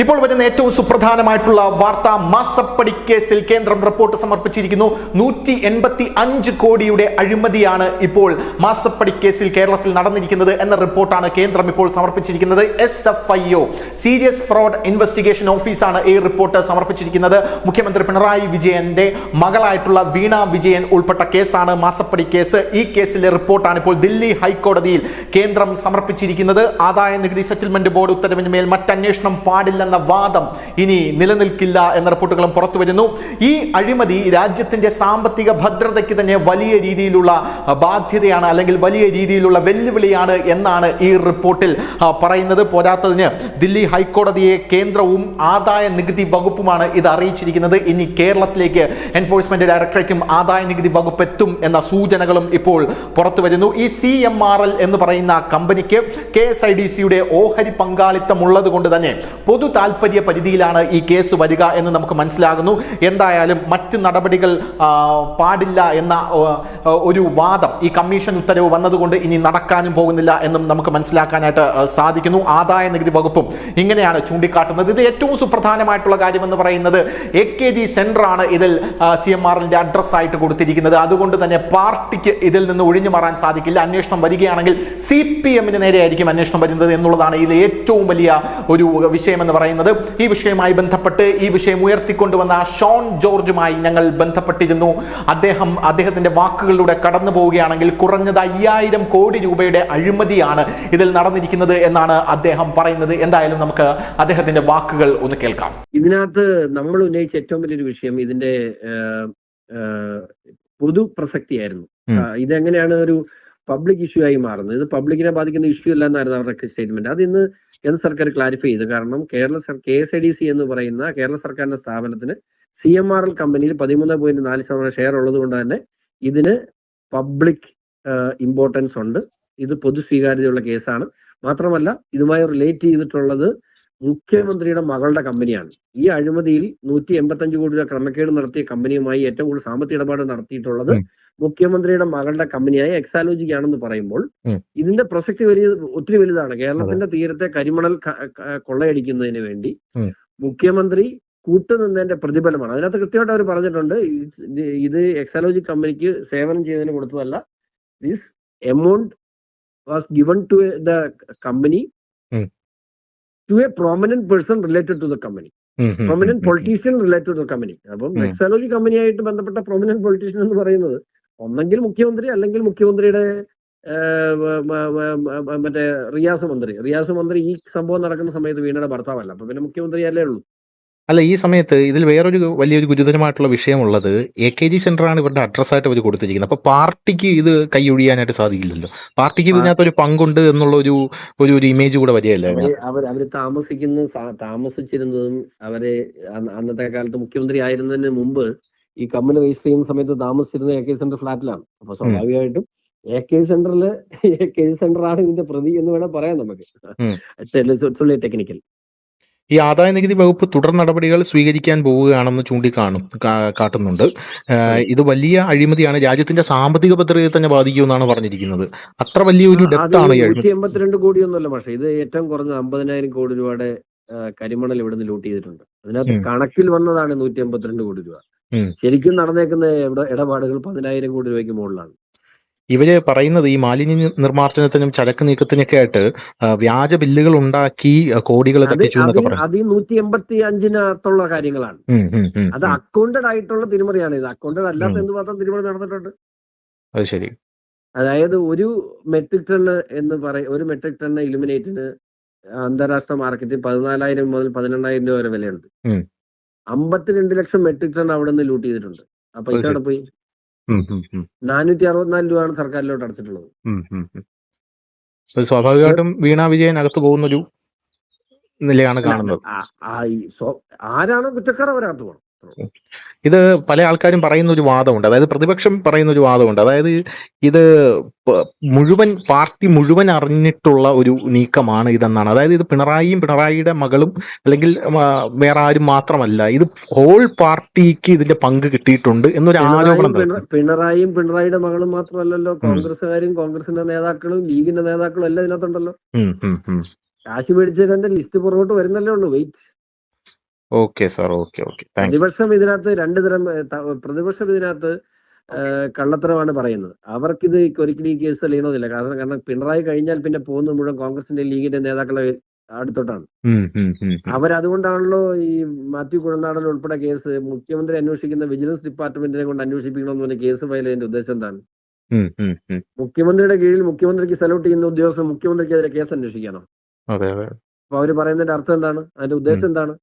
ഇപ്പോൾ വരുന്ന ഏറ്റവും സുപ്രധാനമായിട്ടുള്ള വാർത്ത, മാസപ്പടി കേസിൽ കേന്ദ്രം റിപ്പോർട്ട് സമർപ്പിച്ചിരിക്കുന്നു. 185 കോടിയുടെ അഴിമതിയാണ് ഇപ്പോൾ മാസപ്പടി കേസിൽ കേരളത്തിൽ നടന്നിരിക്കുന്നത് എന്ന റിപ്പോർട്ടാണ് കേന്ദ്രം ഇപ്പോൾ സമർപ്പിച്ചിരിക്കുന്നത്. SFIO സീരിയസ് ഫ്രോഡ് ഇൻവെസ്റ്റിഗേഷൻ ഓഫീസാണ് ഈ റിപ്പോർട്ട് സമർപ്പിച്ചിരിക്കുന്നത്. മുഖ്യമന്ത്രി പിണറായി വിജയന്റെ മകളായിട്ടുള്ള വീണ വിജയൻ ഉൾപ്പെട്ട കേസാണ് മാസപ്പടി കേസ്. ഈ കേസിലെ റിപ്പോർട്ടാണ് ഇപ്പോൾ ദില്ലി ഹൈക്കോടതിയിൽ കേന്ദ്രം സമർപ്പിച്ചിരിക്കുന്നത്. ആദായ നികുതി സെറ്റിൽമെന്റ് ബോർഡ് ഉത്തരവിന് മേൽ മറ്റന്വേഷണം പാടില്ല എന്ന വാദം ഇനി നിലനിൽക്കില്ല എന്ന റിപ്പോർട്ടുകളും പുറത്തു വരുന്നു. ഈ അഴിമതി രാജ്യത്തിന്റെ സാമ്പത്തിക ഭദ്രതയ്ക്ക് തന്നെ വലിയ രീതിയിലുള്ള ബാധ്യതയാണ്, അല്ലെങ്കിൽ വലിയ രീതിയിലുള്ള വെല്ലുവിളിയാണ് എന്നാണ് ഈ റിപ്പോർട്ടിൽ പറയുന്നത്. പോരാത്തതിന് ദില്ലി ഹൈക്കോടതിയെ കേന്ദ്രവും ആദായ നികുതി വകുപ്പുമാണ് ഇത് അറിയിച്ചിരിക്കുന്നത്. ഇനി കേരളത്തിലേക്ക് എൻഫോഴ്സ്മെന്റ് ഡയറക്ടറേറ്റും ആദായ നികുതി വകുപ്പ് എത്തും എന്ന സൂചനകളും ഇപ്പോൾ പുറത്തു വരുന്നു. ഈ CMRL എന്ന് പറയുന്ന കമ്പനിക്ക് KSIDCയുടെ ഓഹരി പങ്കാളിത്തം ഉള്ളത് കൊണ്ട് തന്നെ പൊതു താൽപര്യ പരിധിയിലാണ് ഈ കേസ് വരിക എന്ന് നമുക്ക് മനസ്സിലാകുന്നു. എന്തായാലും മറ്റ് നടപടികൾ പാടില്ല എന്ന ഒരു വാദം ഈ കമ്മീഷൻ ഉത്തരവ് വന്നതുകൊണ്ട് ഇനി നടക്കാനും പോകുന്നില്ല എന്നും നമുക്ക് മനസ്സിലാക്കാനായിട്ട് സാധിക്കുന്നു. ആദായ നികുതി വകുപ്പും ഇങ്ങനെയാണ് ചൂണ്ടിക്കാട്ടുന്നത്. ഇത് ഏറ്റവും സുപ്രധാനമായിട്ടുള്ള കാര്യമെന്ന് പറയുന്നത് AKG സെന്ററാണ് ഇതിൽ CMRLന്റെ അഡ്രസ്സായിട്ട് കൊടുത്തിരിക്കുന്നത്. അതുകൊണ്ട് തന്നെ പാർട്ടിക്ക് ഇതിൽ നിന്ന് ഒഴിഞ്ഞു മാറാൻ സാധിക്കില്ല. അന്വേഷണം വരികയാണെങ്കിൽ CPMന് നേരെയായിരിക്കും അന്വേഷണം വരുന്നത് എന്നുള്ളതാണ് ഇതിൽ ഏറ്റവും വലിയ ഒരു വിഷയമെന്ന് പറയുന്നത്. ഈ വിഷയവുമായി ബന്ധപ്പെട്ട് ഈ വിഷയം ഉയർത്തിക്കൊണ്ടുവന്ന ഷോൺ ജോർജുമായി ഞങ്ങൾ ബന്ധപ്പെട്ടിരുന്നു. അദ്ദേഹത്തിന്റെ വാക്കുകളിലൂടെ കടന്നു പോവുകയാണെങ്കിൽ കുറഞ്ഞത് 5000 കോടി രൂപയുടെ അഴിമതിയാണ് ഇതിൽ നടന്നിരിക്കുന്നത് എന്നാണ് അദ്ദേഹം പറയുന്നത്. എന്തായാലും നമുക്ക് അദ്ദേഹത്തിന്റെ വാക്കുകൾ ഒന്ന് കേൾക്കാം. ഇതിനകത്ത് നമ്മൾ ഉന്നയിച്ച ഏറ്റവും വലിയൊരു വിഷയം ഇതിന്റെ പൊതു പ്രസക്തിയായിരുന്നു. ഇതെങ്ങനെയാണ് ഒരു പബ്ലിക് ഇഷ്യൂ ആയി മാറുന്നത്? ഇത് പബ്ലിക്കിനെ ബാധിക്കുന്ന ഇഷ്യൂ അല്ല എന്നായിരുന്നു അവരുടെ സ്റ്റേറ്റ്മെന്റ്. അത് ഇന്ന് കേന്ദ്ര സർക്കാർ ക്ലാരിഫൈ ചെയ്തു. കാരണം KSIDC എന്ന് പറയുന്ന കേരള സർക്കാരിന്റെ സ്ഥാപനത്തിന് CMRL കമ്പനിയിൽ 13.4% ഷെയർ ഉള്ളത് കൊണ്ട് തന്നെ ഇതിന് പബ്ലിക് ഇമ്പോർട്ടൻസ് ഉണ്ട്. ഇത് പൊതു സ്വീകാര്യതയുള്ള കേസാണ്. മാത്രമല്ല ഇതുമായി റിലേറ്റ് ചെയ്തിട്ടുള്ളത് മുഖ്യമന്ത്രിയുടെ മകളുടെ കമ്പനിയാണ്. ഈ അഴിമതിയിൽ 185 കോടി രൂപ ക്രമക്കേട് നടത്തിയ കമ്പനിയുമായി ഏറ്റവും കൂടുതൽ സാമ്പത്തിക ഇടപാട് നടത്തിയിട്ടുള്ളത് മുഖ്യമന്ത്രിയുടെ മകളുടെ കമ്പനിയായ എക്സാലോജിക് ആണെന്ന് പറയുമ്പോൾ ഇതിന്റെ പ്രസക്തി ഒത്തിരി വലുതാണ്. കേരളത്തിന്റെ തീരത്തെ കരിമണൽ കൊള്ളയടിക്കുന്നതിന് വേണ്ടി മുഖ്യമന്ത്രി കൂട്ടുനിന്നതിന്റെ പ്രതിഫലമാണ്. അതിനകത്ത് കൃത്യമായിട്ട് അവർ പറഞ്ഞിട്ടുണ്ട്, ഇത് എക്സാലോജിക് കമ്പനിക്ക് സേവനം ചെയ്തതിന് കൊടുത്തതല്ല. This amount was given to the company to a prominent person related to the company, prominent politician related to the company. അപ്പം എക്സാലോജി കമ്പനിയായിട്ട് ബന്ധപ്പെട്ട prominent politician എന്ന് പറയുന്നത് ഒന്നെങ്കിൽ മുഖ്യമന്ത്രി അല്ലെങ്കിൽ മുഖ്യമന്ത്രിയുടെ മറ്റേ റിയാസ് മന്ത്രി ഈ സംഭവം നടക്കുന്ന സമയത്ത് വീണയുടെ ഭർത്താവല്ല. അപ്പൊ പിന്നെ മുഖ്യമന്ത്രിയല്ലേ ഉള്ളൂ. അല്ല, ഈ സമയത്ത് ഇതിൽ വേറൊരു വലിയൊരു ഗുരുതരമായിട്ടുള്ള വിഷയമുള്ളത് AKG സെന്ററാണ് ഇവരുടെ അഡ്രസ്സായിട്ട് അവർ കൊടുത്തിരിക്കുന്നത്. അപ്പൊ പാർട്ടിക്ക് ഇത് കൈയൊഴിയാനായിട്ട് സാധിക്കില്ലല്ലോ. പാർട്ടിക്ക് ഇതിനകത്തൊരു പങ്കുണ്ട് എന്നുള്ള ഒരു ഇമേജ് കൂടെ വരികയല്ലേ? അവര് താമസിച്ചിരുന്നതും അവരെ അന്നത്തെ കാലത്ത് മുഖ്യമന്ത്രി ആയിരുന്നതിന് മുമ്പ് ഈ കമ്പനി രജിസ്റ്റർ ചെയ്യുന്ന സമയത്ത് താമസിച്ചിരുന്ന AKG സെന്റർ ഫ്ലാറ്റിലാണ്. അപ്പൊ സ്വാഭാവികമായിട്ടും AKG സെന്ററാണ് ഇതിന്റെ പ്രതി എന്ന് വേണം പറയാം നമുക്ക്. ടെക്നിക്കൽ ഈ ആദായ നികുതി വകുപ്പ് തുടർ നടപടികൾ സ്വീകരിക്കാൻ പോവുകയാണെന്ന് കാട്ടുന്നുണ്ട്. ഇത് വലിയ അഴിമതിയാണ്, രാജ്യത്തിന്റെ സാമ്പത്തിക ഭദ്രതയെ തന്നെ ബാധിക്കുമെന്നാണ് പറഞ്ഞിരിക്കുന്നത്. അത്ര വലിയൊരു ഡെപ്താണ്. 182 കോടിയൊന്നുമല്ല പക്ഷേ, ഇത് ഏറ്റവും കുറഞ്ഞ 50,000 കോടി രൂപയുടെ കരിമണൽ ഇവിടുന്ന് ലൂട്ട് ചെയ്തിട്ടുണ്ട്. അതിനകത്ത് കണക്കിൽ വന്നതാണ് 182 കോടി രൂപ. ശരിക്കും നടന്നേക്കുന്ന ഇടപാടുകൾ 10,000 കോടി രൂപയ്ക്ക് മുകളിലാണ്. ഇവര് പറയുന്നത് ഈ മാലിന്യ നിർമ്മാർജ്ജനത്തിനും ചരക്ക് നീക്കത്തിനൊക്കെ ആയിട്ട് വ്യാജ ബില്ലുകൾ ഉണ്ടാക്കി കോടികൾ തട്ടിച്ചു എന്നൊക്കെ പറയും. അത് 185-നുള്ള കാര്യങ്ങളാണ്. അത് അക്കൗണ്ടഡ് ആയിട്ടുള്ള തിരിമറിയാണ്. ഇത് അക്കൗണ്ടഡ് അല്ലാത്ത എന്തുമാത്രം തിരിമറി നടന്നിട്ടുണ്ട്. അത് ശരി. അതായത് ഒരു മെട്രിക് ടൺ ഇലുമിനേറ്റിന് അന്താരാഷ്ട്ര മാർക്കറ്റിൽ 14,000 മുതൽ 12,000 രൂപ വരെ വിലയുണ്ട്. 52 ലക്ഷം മെട്രിക് ടൺ അവിടെ നിന്ന് ലൂട്ട് ചെയ്തിട്ടുണ്ട്. ആ പൈസ അവിടെ പോയി. 464 രൂപയാണ് സർക്കാരിലോട്ട് അടച്ചിട്ടുള്ളത്. സ്വാഭാവികമായിട്ടും വീണ വിജയൻ അകത്ത് പോകുന്നൊരു നിലയാണ് കാണുന്നത്. ആരാണോ കുറ്റക്കാർ അവരകത്ത് പോകണം. ഇത് പല ആൾക്കാരും പറയുന്ന ഒരു വാദമുണ്ട്, അതായത് പ്രതിപക്ഷം പറയുന്ന ഒരു വാദമുണ്ട്. അതായത് ഇത് പാർട്ടി മുഴുവൻ അറിഞ്ഞിട്ടുള്ള ഒരു നീക്കമാണ് ഇതെന്നാണ്. അതായത് ഇത് പിണറായിയുടെ മകളും അല്ലെങ്കിൽ വേറെ ആരും മാത്രമല്ല, ഇത് ഹോൾ പാർട്ടിക്ക് ഇതിന്റെ പങ്ക് കിട്ടിയിട്ടുണ്ട് എന്നൊരു ആരോപണം. പിണറായിയുടെ മകളും മാത്രമല്ലല്ലോ, കോൺഗ്രസ്സുകാരും കോൺഗ്രസിന്റെ നേതാക്കളും ലീഗിന്റെ നേതാക്കളും എല്ലാം ഇതിനകത്തുണ്ടല്ലോ. കാശ് മേടിച്ചതിന്റെ ലിസ്റ്റ് പുറകോട്ട് വരുന്നല്ലേ ഉള്ളൂ. Wait okay sir, okay thank you. പ്രതിപക്ഷം ഇതിനകത്ത് രണ്ടു തരം പ്രതിപക്ഷം ഇതിനകത്ത് കള്ളത്തരമാണ് പറയുന്നത്. അവർക്കിത് ഒരിക്കലും ഈ കേസ് തെളിയണമെന്നില്ല. കാരണം പിണറായി കഴിഞ്ഞാൽ പിന്നെ പോകുന്നത് മുഴുവൻ കോൺഗ്രസിന്റെ ലീഗിന്റെ നേതാക്കളെ അടുത്തോട്ടാണ്. അവരതുകൊണ്ടാണല്ലോ ഈ മാത്യു കുഴൽനാടൻ ഉൾപ്പെടെ കേസ് മുഖ്യമന്ത്രി അന്വേഷിക്കുന്ന വിജിലൻസ് ഡിപ്പാർട്ട്മെന്റിനെ കൊണ്ട് അന്വേഷിപ്പിക്കണമെന്ന് പറഞ്ഞ കേസ് ഫയൽ ചെയ്തതിന്റെ ഉദ്ദേശം എന്താണ്? മുഖ്യമന്ത്രിയുടെ കീഴിൽ മുഖ്യമന്ത്രിക്ക് സല്യൂട്ട് ചെയ്യുന്ന ഉദ്യോഗസ്ഥർ മുഖ്യമന്ത്രിക്കെതിരെ കേസ് അന്വേഷിക്കാനോ? അതെ. അപ്പൊ അവര് പറയുന്നതിന്റെ അർത്ഥം എന്താണ്? അതിന്റെ ഉദ്ദേശം എന്താണ്?